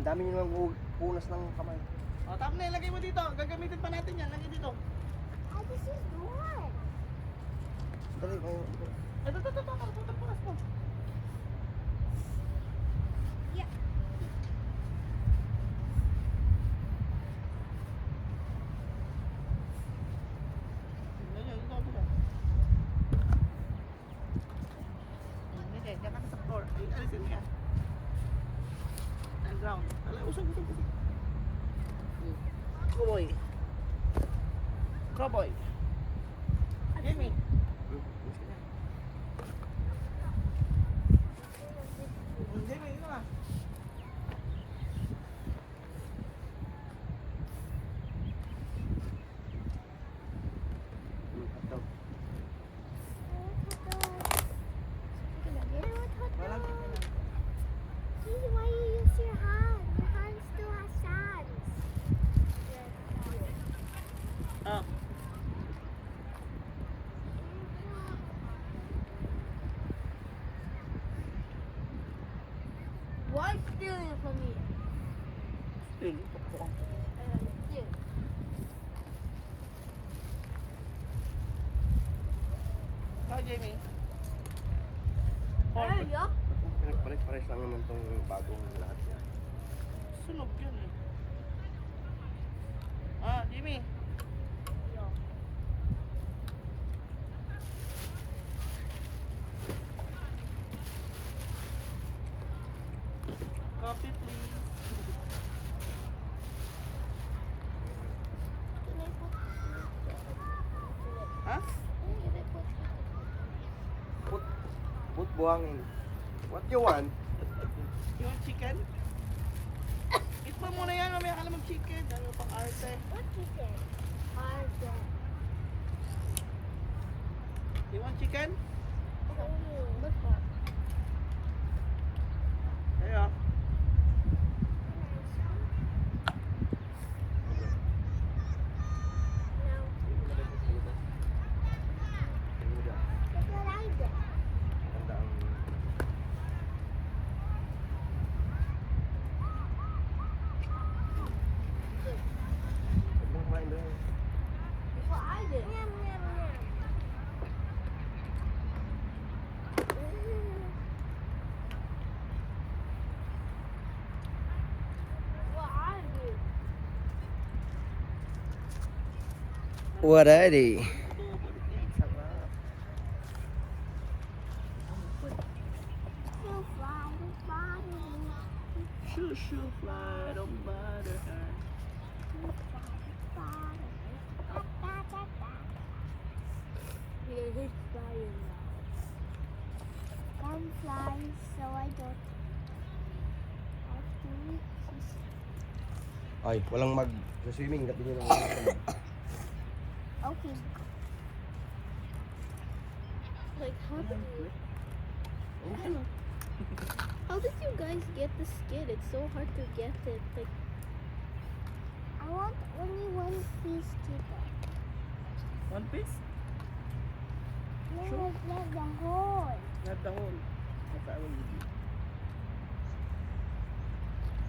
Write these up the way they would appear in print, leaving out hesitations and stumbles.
Ang dami nyo naman punas ng kamay. O, tap na, ilagay mo dito. Gagamitin pa natin yan. Lagay dito. This is one. Dali, may... Ito. Punas mo. Yeah. Hindi, diyan ka na sa floor. Ay, alisin mo yan. And ground. Alay, usog. Cowboy. Jimmy. Jimmy, ito na. Walang tingnan. Why you use your hand? Your hand still has sands. Ah. Why stealing it from me? Still, tuktok. Steal. Hi, Jamie. There you go. Pinagpares-pares lang naman tong bagong lahat yan. Sunog yun eh. Ah, Jimmy. Copy, please. Can I put? Ha? Can I put? Put buhangin. What you want? You want chicken? Eat mo muna yan, mamaya ka na mag-chicken. Ano pang arte? What chicken? Arden. You want chicken? Look for. Ayo. No. Look what I did. Maganda ang... Huwag mong kumain doon. Look what I did. Yum, yum, yum. What I did. Alrighty. Sarap. You fly, you fly, Shoo, shoo, fly, don't bother her. you fly. Yeah, he's flying now. I'm flying, so I don't have to reach. Ay, walang mag-swimming. Dati nyo lang. Okay. Like, how did you guys get the skin? It's so hard to get it. Like, I want only one piece chicken. One piece? No, Sure. not the whole. Not the whole. Okay, I will give you.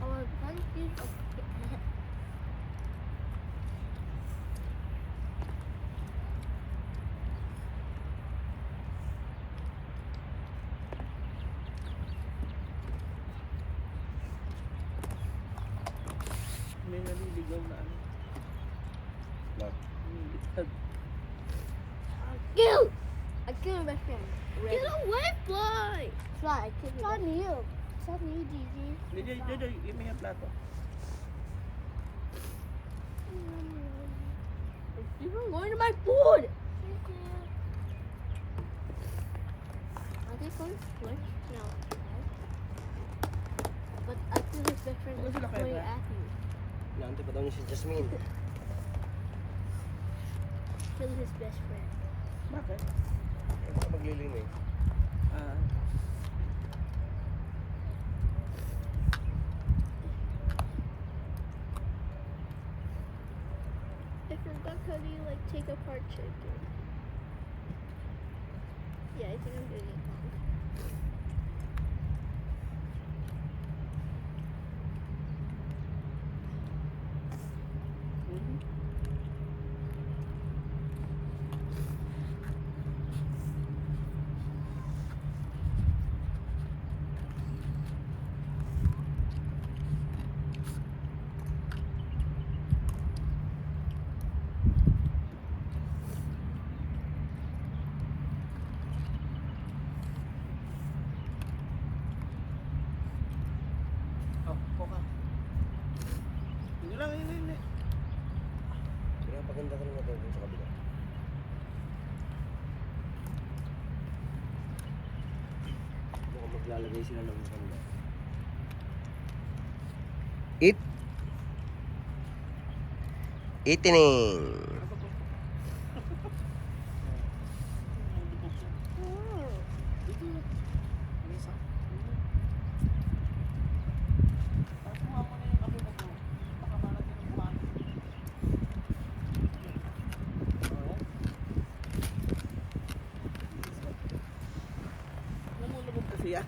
I want one piece of chicken. May naliligaw na ano. What? Nilitad. Kill! I killed my friend. Red. Get away, fly! Fly, I killed It's on you. It's on you, Gigi. Jojo, give me a plato. It's even going to my food! Are they going to switch? No. But I feel his best friend Ano is sila kaya going ba? at you. Naantay pa daw niya si Jasmine. Kill his best friend. Bakit? Ay, baka magliling eh. Ah. I forgot how do you like take apart chicken. Yeah, I think I'm doing it wrong. Oh, poka. Hindi lang, hindi. Kaya paganda ka naman doon sa kabila. Mukhang maglalagay sila ng maganda. Eat! Eating! Dito. Misa. Kuha mo na yung kape mo bro. Baka malagyan ng kumain. Namulubog kasi yan.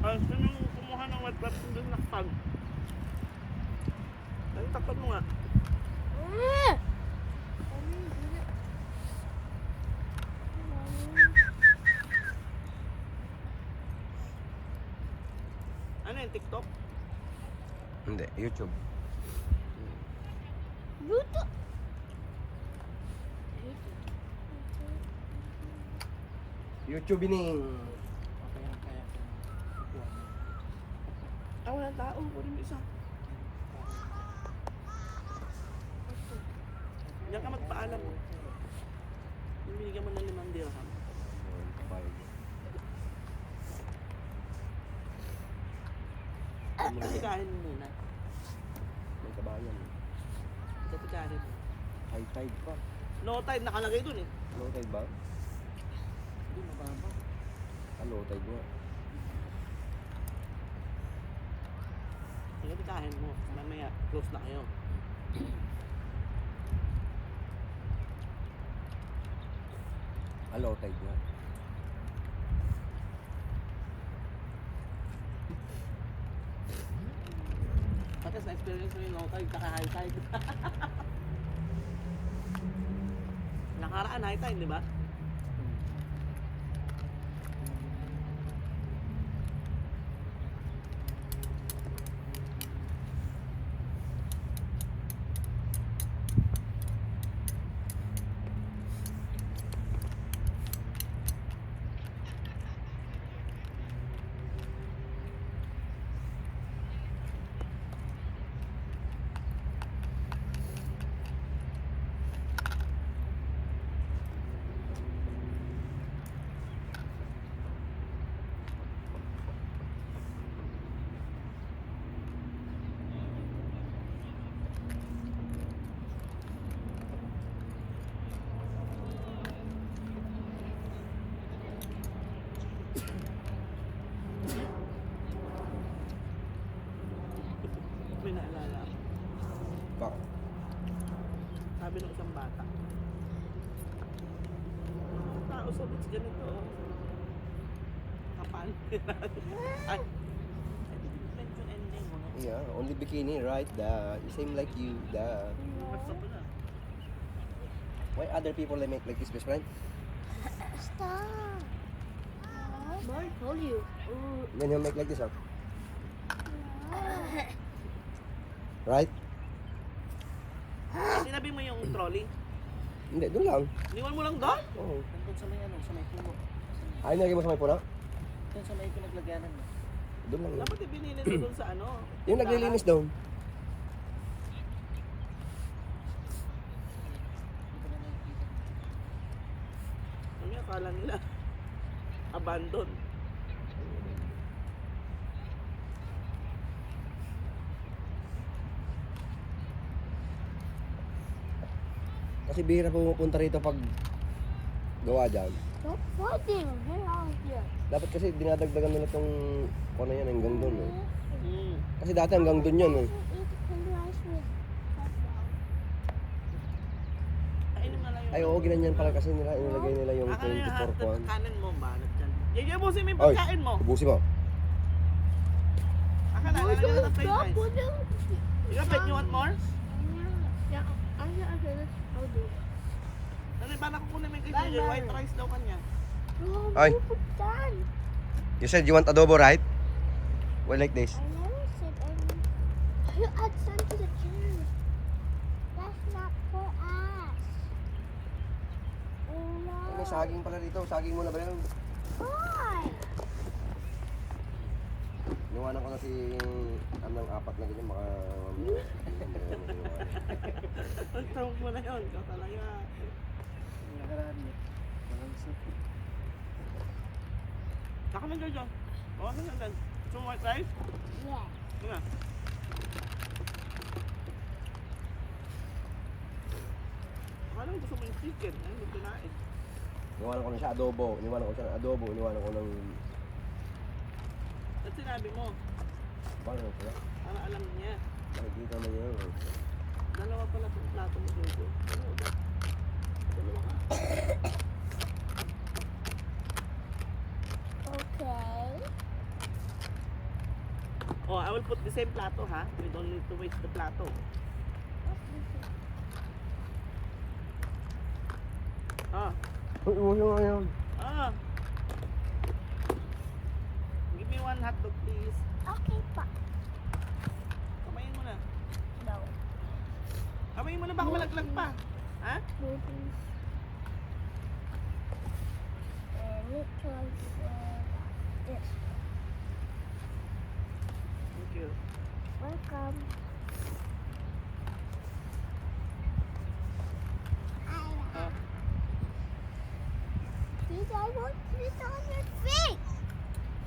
Gusto nyo kumuha ng wet wet doon na pag. Ang takot mo nga. Ano yung TikTok? Hindi, YouTube. Bruto. YouTube ini. Ah, walang tao. Kunin mo isa. Diyan ka magpaalam mo. Bibigyan mo ng 5 dirham. Tikahin mo muna. May kabayan. Tikahin mo. High tide pa. No tide nakalagay dun eh. Low tide ba? Hindi mababa. Low tide nga. Sige, tikahin mo. Mamaya, close na kayo. Low tide nga. Pati sa experience mo yung no tide, tsaka high tide. Nakaraan high tide, di ba? May naalala ako. Bakit? Sabi ng isang bata. Ang tao sa beach ganito. Oh. Kapal. Ay. Mention ending mo. No? Yeah, only bikini, right? Same like you. Basta pa na. Why other people they make like this, best friend? Stop. I told you. Then you make like this, huh? Right? Sinabi mo yung trolley. Hindi, doon lang. Iniwan mo lang doon? Oo. Nandun sa may ano, sa may puno. Ay, nilagay mo sa may puna? Doon sa may pinaglagyanan mo. Doon lang. Dapat ibinili mo doon sa ano. Yung naglilinis doon. Hindi ko na nakikita. Ano yung akala nila? Abandon. Kasi bihira pupunta rito pag gawa dyan. Stop fighting. Get out of here. Dapat kasi dinadagdagan nila itong ano yan hanggang doon. Eh. Hmm. Kasi dati hanggang doon yan. Eh. Eat candy rice with hot dog. Kainin mo lang yung... Ay oo, ginanyan pala kasi nila inilagay nila yung Akala yung 24 kwan. kanin mo, banat dyan. Yan, ubusin mo yung Oy. pagkain mo. Ubusin mo. Akala, lalagyan ka ng french Stop fries. with them. You bet you want more? Yeah, okay, I'll do it. Ano yung parang kukunin mo yung kay Bye, Ginger, bye. white rice daw kanya. No, Ay. done. You said you want adobo, right? Well, like this. I never said anything. You add some to the can. That's not for us. Oh no. May saging pala dito. Saging mo na ba yun? Why? Iwanan ko na si ng apat na ganyan. Baka... Tawag mo na yun. Ikaw talaga. Yung nakaraan niya. Walang soup. Saka na Jojo. Bawa ka na lang. Gusto mo white rice? Yes. Ano na? Akala ko gusto mo yung chicken. Ano yung kinain? Iwanan ko na siya adobo. Iniwanan ko siya ng adobo. Iniwanan ko ng... At sinabi mo, Paano na siya? para alam niya. Nakikita mo yun. Dalawa pala itong plato mo Jojo. Dalawa ba? Dalawa ka. Okay. Oh, I will put the same plato ha. We don't need to waste the plato. Ah. Uy, ulo nga yun. Ah. Give me one hot dog please. Okay, pa. Kamayin mo na. No. Kamayin mo na baka malaglag pa. Ha? Movies. And it was this. Thank you. Welcome. Ah. Please, I want this on your face.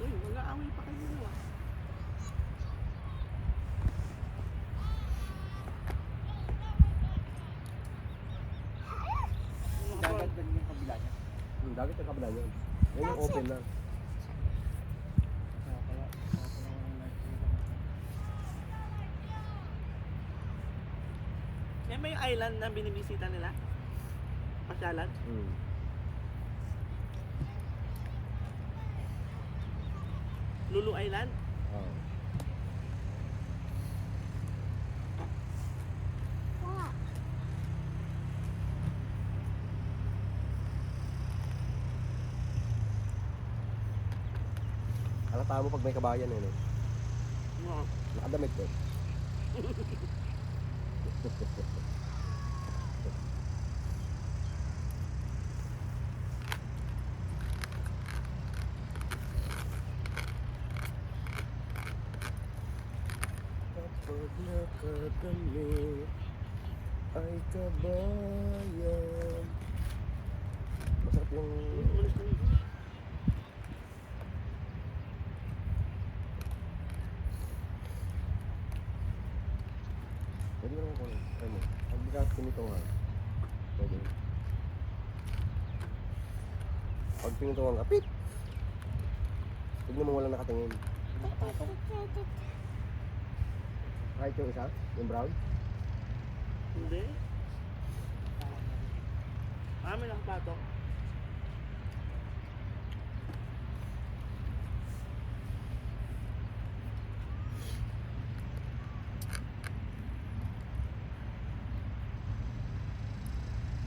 Uy, mag-aaway pa kayo dalawa. Dagat din yung kabila niya. Dagat ang kabila niya. Yan yung open na. Kaya pala yung nakikita. Yan ba yung island na binibisita nila? Pasyalan? Lulu Island? Oh. What? Halata mo pag may kabayan eh. No? Oo. Nakadamit ko. Kapag nakadamit ay kabayan. Masarap yung... Ulit na yun. Pwede mo naman kung ano. Pag bigat pinutungan. Pwede. Pag pinutungan ka, pip! Tignan mo walang nakatingin. Kahit yung isa, yung brown. Hindi. Amin ang plato.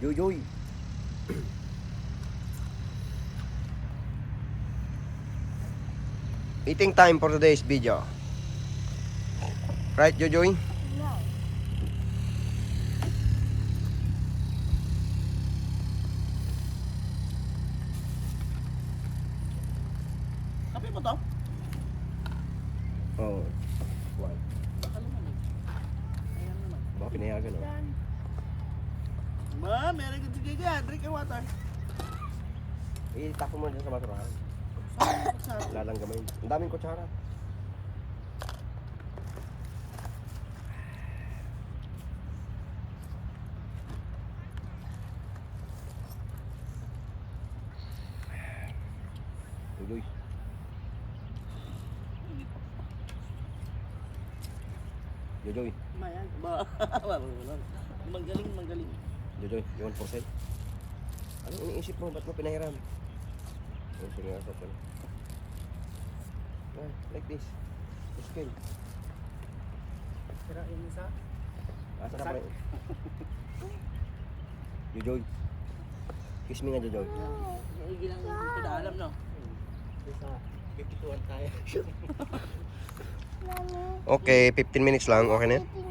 Joy. Eating time for today's video. Right, Joy? No. Kape mo to? Oo. Why? Baka naman eh. Ayan naman. Baka pinayagan, no? Ma, meron ka sige ka. Drink your water. Itako mo dyan sa basurahan. Sarap. Lalanggamin. Ang daming kutsara. Joy. Joy. Mayan. Ba, marunong. Magaling. Joy, you want for sale? Anong iniisip mo? Ba't mo pinahiram? Oh, sige nga, saan pala. Ah, like this. Scale. Sira yung isa. Asa ka pa rin? Jojoy. Kiss me nga, Jojoy. Hindi lang pinaalam, no? Isa. 52 tayo. Mommy. Okay, 15 minutes lang. Okay na yan? Mommy,